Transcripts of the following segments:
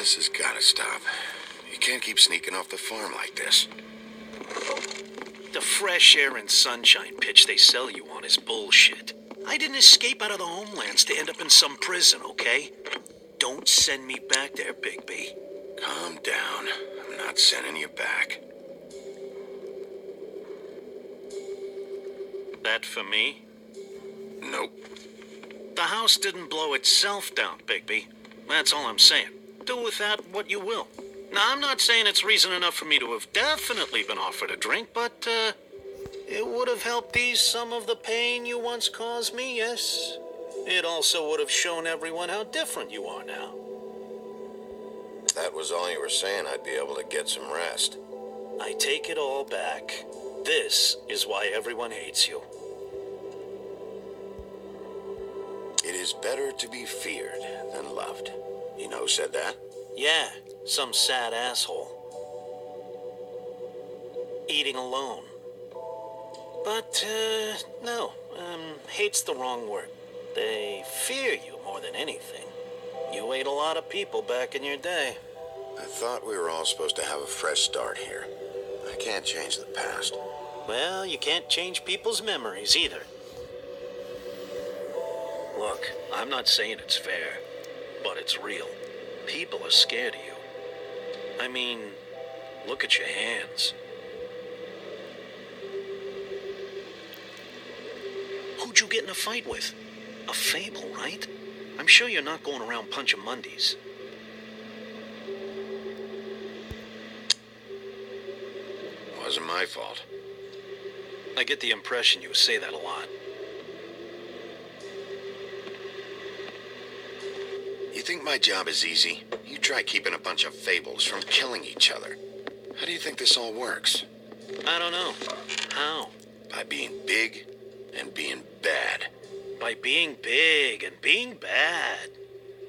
This has gotta stop. You can't keep sneaking off the farm like this. The fresh air and sunshine pitch they sell you on is bullshit. I didn't escape out of the homelands to end up in some prison, okay? Don't send me back there, Bigby. Calm down. I'm not sending you back. That for me? Nope. The house didn't blow itself down, Bigby. That's all I'm saying. Do with that what you will. Now, I'm not saying it's reason enough for me to have definitely been offered a drink, but, it would have helped ease some of the pain you once caused me, yes. It also would have shown everyone how different you are now. If that was all you were saying, I'd be able to get some rest. I take it all back. This is why everyone hates you. It is better to be feared than loved. You know who said that? Yeah, some sad asshole. Eating alone. But, no, hate's the wrong word. They fear you more than anything. You ate a lot of people back in your day. I thought we were all supposed to have a fresh start here. I can't change the past. Well, you can't change people's memories either. Look, I'm not saying it's fair, but it's real. People are scared of you. I mean, look at your hands. Who'd you get in a fight with? A fable, right? I'm sure you're not going around punching Mondays. Wasn't my fault. I get the impression you say that a lot. You think my job is easy? You try keeping a bunch of fables from killing each other. How do you think this all works? I don't know. How? By being big and being bad. By being big and being bad.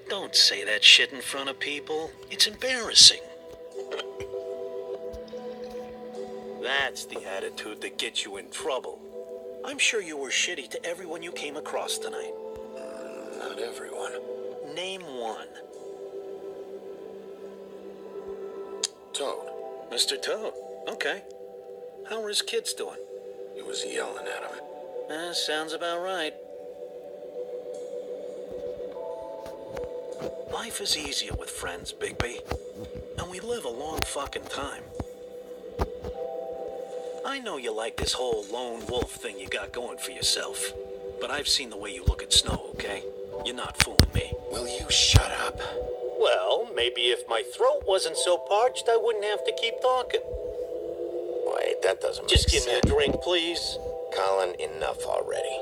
Don't say that shit in front of people. It's embarrassing. That's the attitude that gets you in trouble. I'm sure you were shitty to everyone you came across tonight. Not everyone. Name one. Toad. Mr. Toad. Okay. How are his kids doing? He was yelling at him. Sounds about right. Life is easier with friends, Bigby. And we live a long fucking time. I know you like this whole lone wolf thing you got going for yourself. But I've seen the way you look at Snow, okay? You're not fooling me. Will you shut up? Well, maybe if my throat wasn't so parched, I wouldn't have to keep talking. Wait, that doesn't make Just sense. give me a drink, please. Colin, enough already.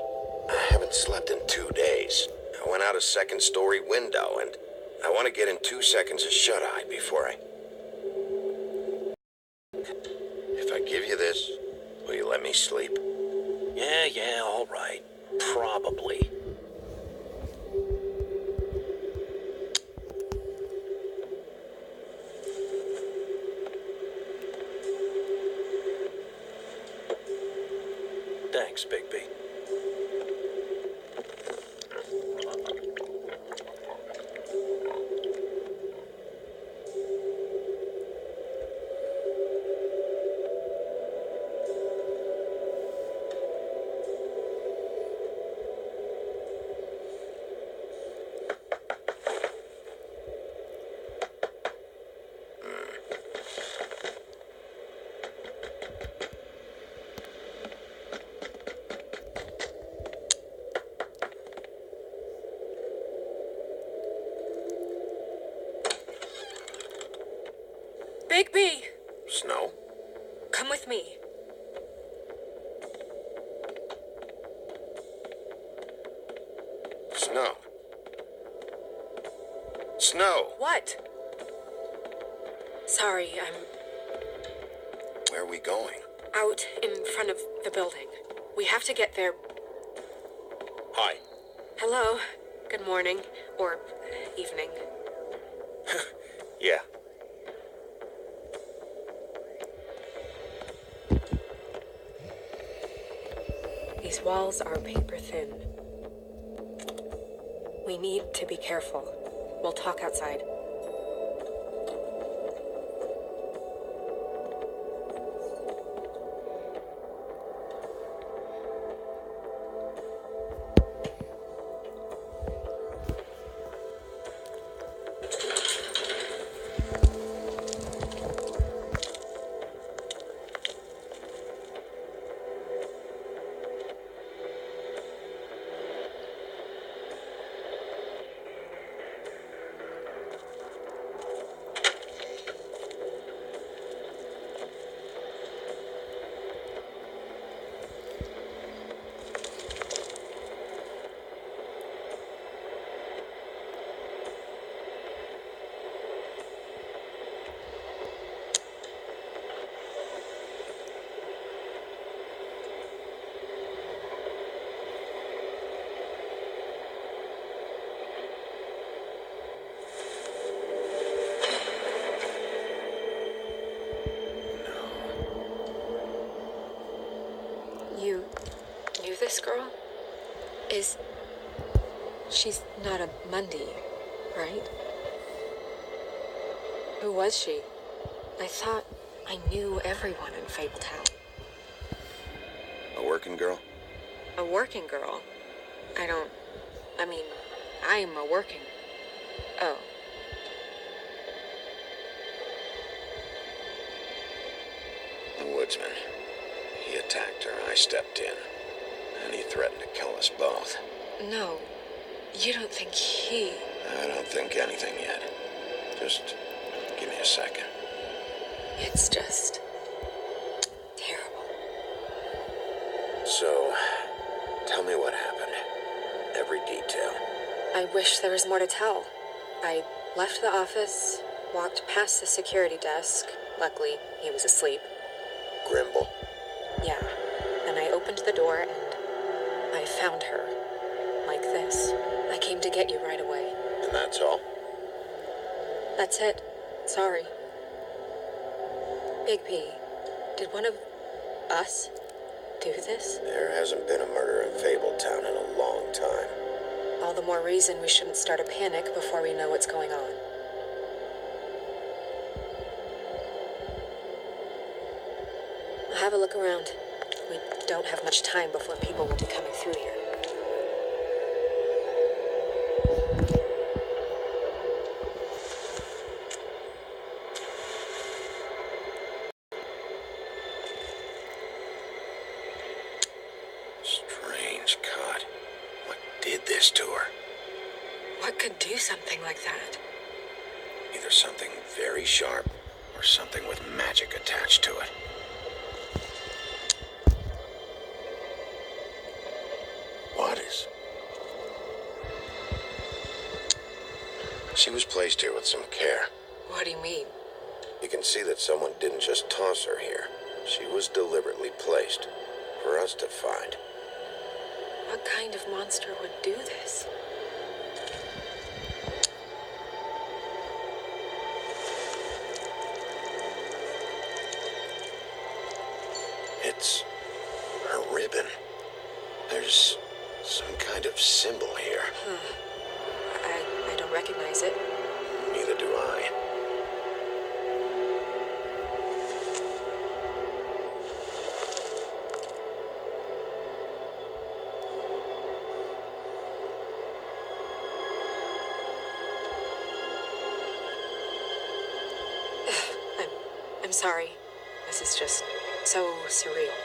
I haven't slept in 2 days. I went out a second-story window, and I want to get in 2 seconds of shut-eye before I... If I give you this, will you let me sleep? Yeah, all right. Probably. Thanks, Bigby. Bigby! Snow? Come with me. Snow? Snow! What? Sorry, I'm Where are we going? out in front of the building. We have to get there. Hi. Hello. Good morning. Or evening. Yeah. These walls are paper thin. We need to be careful. We'll talk outside. girl? She's not a Mundy, right? Who was she? I thought I knew everyone in Fabletown. A working girl? A working girl? I'm a working... Oh. The woodsman. He attacked her. I stepped in. And he threatened to kill us both. No, you don't think he... I don't think anything yet. Just give me a second. It's just... terrible. So, tell me what happened. Every detail. I wish there was more to tell. I left the office, walked past the security desk. Luckily, he was asleep. Grimble. Yeah. And I opened the door and I found her. Like this. I came to get you right away. And that's all? That's it. Sorry. Big P, did one of us do this? There hasn't been a murder in Fabletown in a long time. All the more reason we shouldn't start a panic before we know what's going on. Have a look around. We don't have much time before people will be coming through here. Strange cut. What did this to her? What could do something like that? Either something very sharp or something with magic attached to it. What is? She was placed here with some care. What do you mean? You can see that someone didn't just toss her here. She was deliberately placed for us to find. What kind of monster would do this? It's her ribbon. There's some kind of symbol here. I don't recognize it. Neither do I. I'm sorry. This is just so surreal.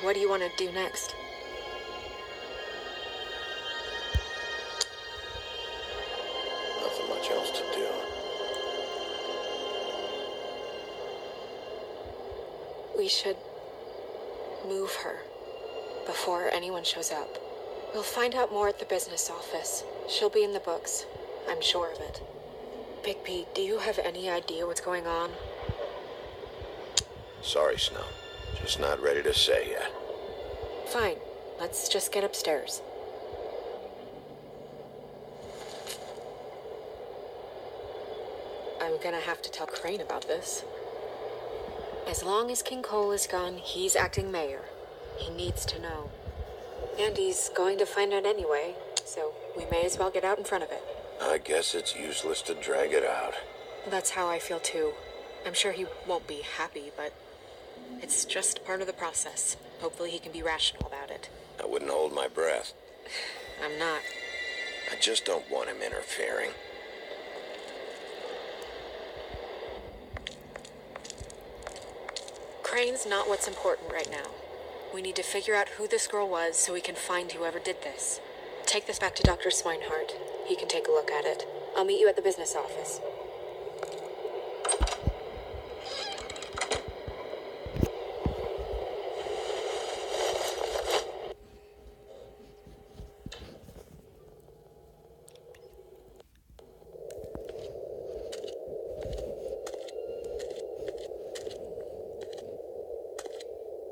What do you want to do next? Nothing much else to do. We should move her before anyone shows up. We'll find out more at the business office. She'll be in the books. I'm sure of it. Big P, do you have any idea what's going on? Sorry, Snow. Just not ready to say yet. Fine. Let's just get upstairs. I'm gonna have to tell Crane about this. As long as King Cole is gone, he's acting mayor. He needs to know. And he's going to find out anyway, so we may as well get out in front of it. I guess it's useless to drag it out. That's how I feel too. I'm sure he won't be happy, but it's just part of the process. Hopefully he can be rational about it. I wouldn't hold my breath. I'm not. I just don't want him interfering. Crane's not what's important right now. We need to figure out who this girl was so we can find whoever did this. Take this back to Dr. Swinehart. He can take a look at it. I'll meet you at the business office.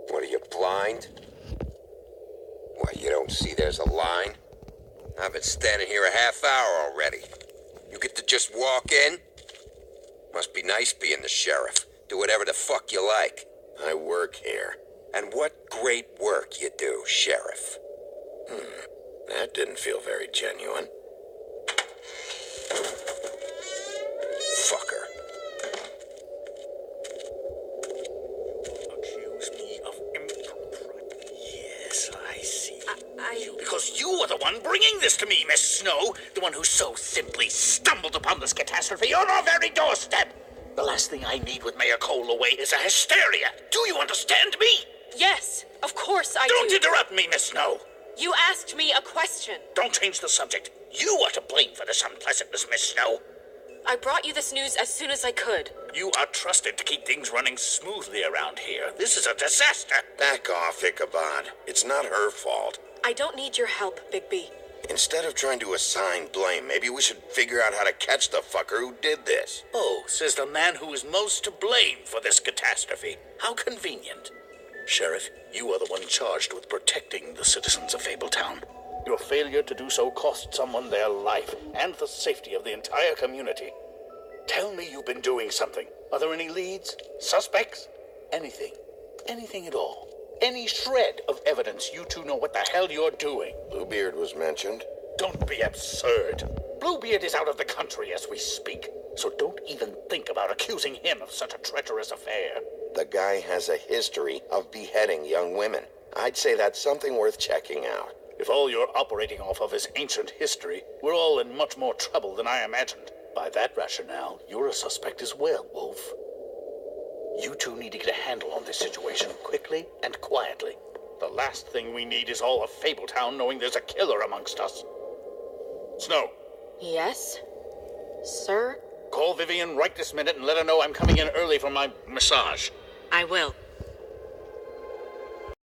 What are you, blind? What, you don't see there's a line? I've been standing here a half hour already. You get to just walk in? Must be nice being the sheriff. Do whatever the fuck you like. I work here. And what great work you do, Sheriff. That didn't feel very genuine. Fucker. Accuse me of impropriety. Yes, I see. I... Because you were the one bringing this to me, Miss Snow. The one who so simply stumbled upon this catastrophe on our very doorstep. The last thing I need with Mayor Cole away is a hysteria. Do you understand me? Yes, of course I Don't do. interrupt me, Miss Snow. You asked me a question. Don't change the subject. You are to blame for this unpleasantness, Miss Snow. I brought you this news as soon as I could. You are trusted to keep things running smoothly around here. This is a disaster. Back off, Ichabod. It's not her fault. I don't need your help, Bigby. Instead of trying to assign blame, maybe we should figure out how to catch the fucker who did this. Oh, says the man who is most to blame for this catastrophe. How convenient. Sheriff, you are the one charged with protecting the citizens of Fabletown. Your failure to do so cost someone their life and the safety of the entire community. Tell me you've been doing something. Are there any leads? Suspects? Anything. Anything at all. Any shred of evidence you two know what the hell you're doing. Bluebeard was mentioned. Don't be absurd. Bluebeard is out of the country as we speak, so don't even think about accusing him of such a treacherous affair. The guy has a history of beheading young women. I'd say that's something worth checking out. If all you're operating off of is ancient history, we're all in much more trouble than I imagined. By that rationale, you're a suspect as well, Wolf. You two need to get a handle on this situation quickly and quietly. The last thing we need is all of Fabletown knowing there's a killer amongst us. Snow, Yes? Sir? call Vivian right this minute and let her know I'm coming in early for my massage. I will.